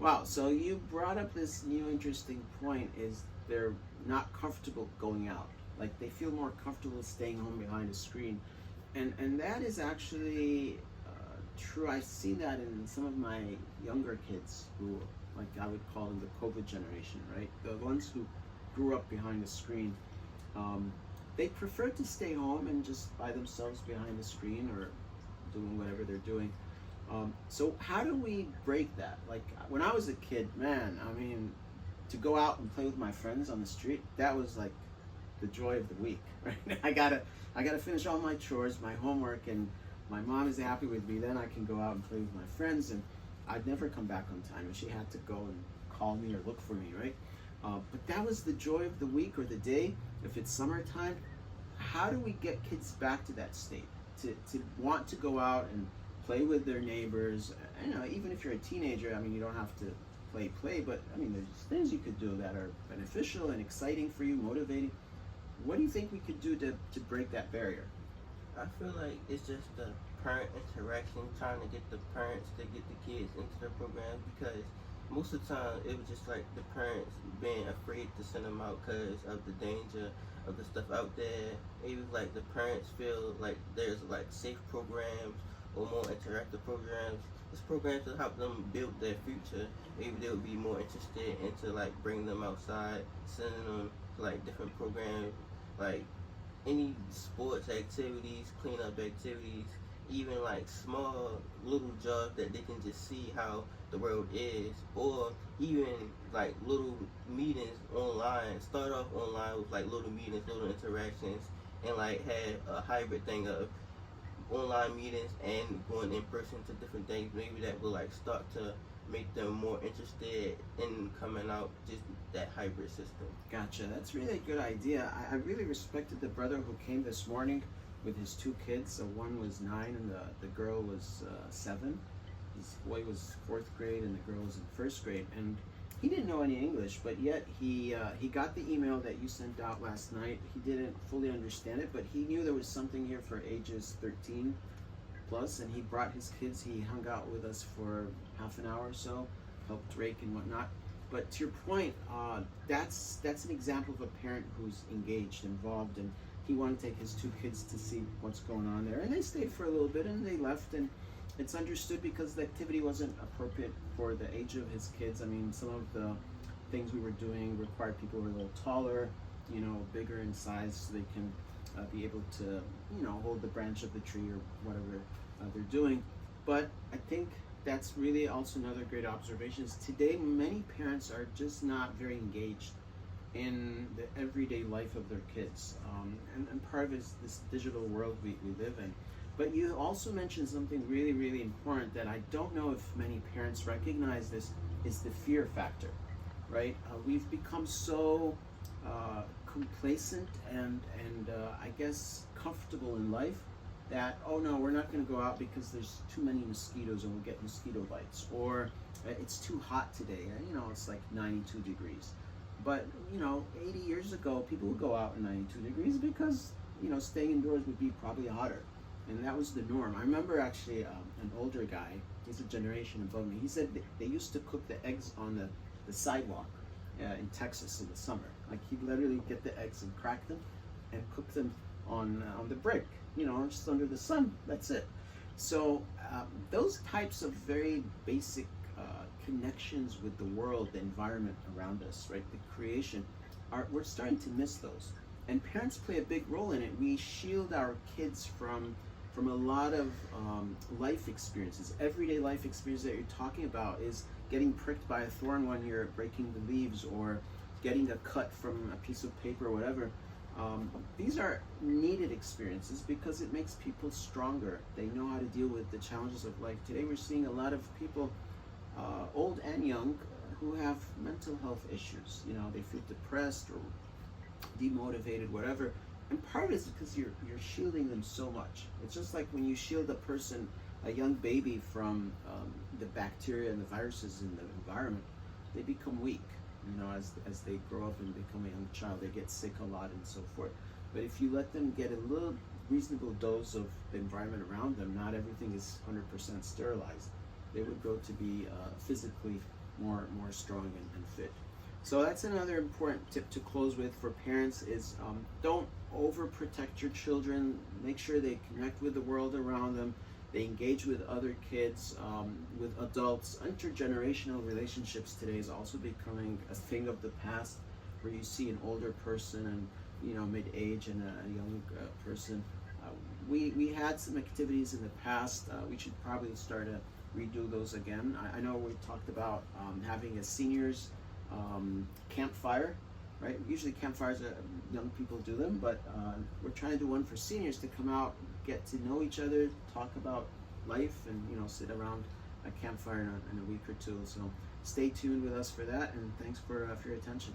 Wow, so you brought up this new interesting point is they're not comfortable going out. Like they feel more comfortable staying home behind a screen. And that is actually true. I see that in some of my younger kids who, like I would call them the COVID generation, right? The ones who grew up behind a screen. Um, they prefer to stay home and just by themselves behind the screen or doing whatever they're doing. So how do we break that? Like when I was a kid, man, I mean, to go out and play with my friends on the street, that was like the joy of the week, right? I gotta finish all my chores, my homework, and my mom is happy with me. Then I can go out and play with my friends, and I'd never come back on time, and she had to go and call me or look for me, right? But that was the joy of the week or the day. If it's summertime, how do we get kids back to that state? To want to go out and play with their neighbors. You know, even if you're a teenager, I mean, you don't have to play, but I mean, there's things you could do that are beneficial and exciting for you, motivating. What do you think we could do to break that barrier? I feel like it's just the parent interaction, trying to get the parents to get the kids into the program because most of the time it was just like the parents being afraid to send them out because of the danger of the stuff out there. It was like the parents feel like there's like safe programs or more interactive programs. This programs to help them build their future. Maybe they would be more interested into like bringing them outside, sending them to like different programs, like any sports activities, cleanup activities, even like small little jobs that they can just see how the world is, or even like little meetings online. Start off online with like little meetings, little interactions, and like have a hybrid thing of online meetings and going in person to different things. Maybe that will like start to make them more interested in coming out. Just that hybrid system. Gotcha. That's really a good idea. I really respected the brother who came this morning with his two kids. So one was 9 and the girl was 7. His boy was 4th grade and the girl was in 1st grade. And he didn't know any English, but yet he got the email that you sent out last night. He didn't fully understand it, but he knew there was something here for ages 13 plus, and he brought his kids. He hung out with us for half an hour or so, helped rake and whatnot. But to your point, that's an example of a parent who's engaged, involved, and he wanted to take his two kids to see what's going on there. And they stayed for a little bit and they left, and it's understood because the activity wasn't appropriate for the age of his kids. I mean, some of the things we were doing required people who were a little taller, you know, bigger in size, so they can be able to, you know, hold the branch of the tree or whatever they're doing. But I think that's really also another great observation is today many parents are just not very engaged in the everyday life of their kids. And part of it is this digital world we live in. But you also mentioned something really, really important that I don't know if many parents recognize this, is the fear factor, right? We've become so complacent and I guess comfortable in life that, oh no, we're not going to go out because there's too many mosquitoes and we'll get mosquito bites, or it's too hot today, you know, it's like 92 degrees. But, you know, 80 years ago, people would go out in 92 degrees because, you know, staying indoors would be probably hotter. And that was the norm. I remember actually an older guy, he's a generation above me, he said they used to cook the eggs on the sidewalk in Texas in the summer. Like he'd literally get the eggs and crack them and cook them on the brick, you know, just under the sun. That's it. So those types of very basic connections with the world, the environment around us, right, the creation, we're starting to miss those. And parents play a big role in it. We shield our kids from a lot of life experiences. Everyday life experiences that you're talking about is getting pricked by a thorn when you're breaking the leaves, or getting a cut from a piece of paper or whatever. These are needed experiences because it makes people stronger. They know how to deal with the challenges of life. Today we're seeing a lot of people, old and young, who have mental health issues. You know, they feel depressed or demotivated, whatever. And part of it is because you're shielding them so much. It's just like when you shield a person, a young baby, from the bacteria and the viruses in the environment, they become weak. You know, as they grow up and become a young child, they get sick a lot and so forth. But if you let them get a little reasonable dose of the environment around them, not everything is 100% sterilized, they would grow to be physically more strong and fit. So that's another important tip to close with for parents is don't overprotect your children. Make sure they connect with the world around them. They engage with other kids, with adults. Intergenerational relationships today is also becoming a thing of the past, where you see an older person and mid-age and a young person. We had some activities in the past. We should probably start to redo those again. I know we talked about having a seniors campfire, right? Usually campfires, young people do them, but we're trying to do one for seniors to come out, get to know each other, talk about life, and sit around a campfire in a week or two. So stay tuned with us for that, and thanks for your attention.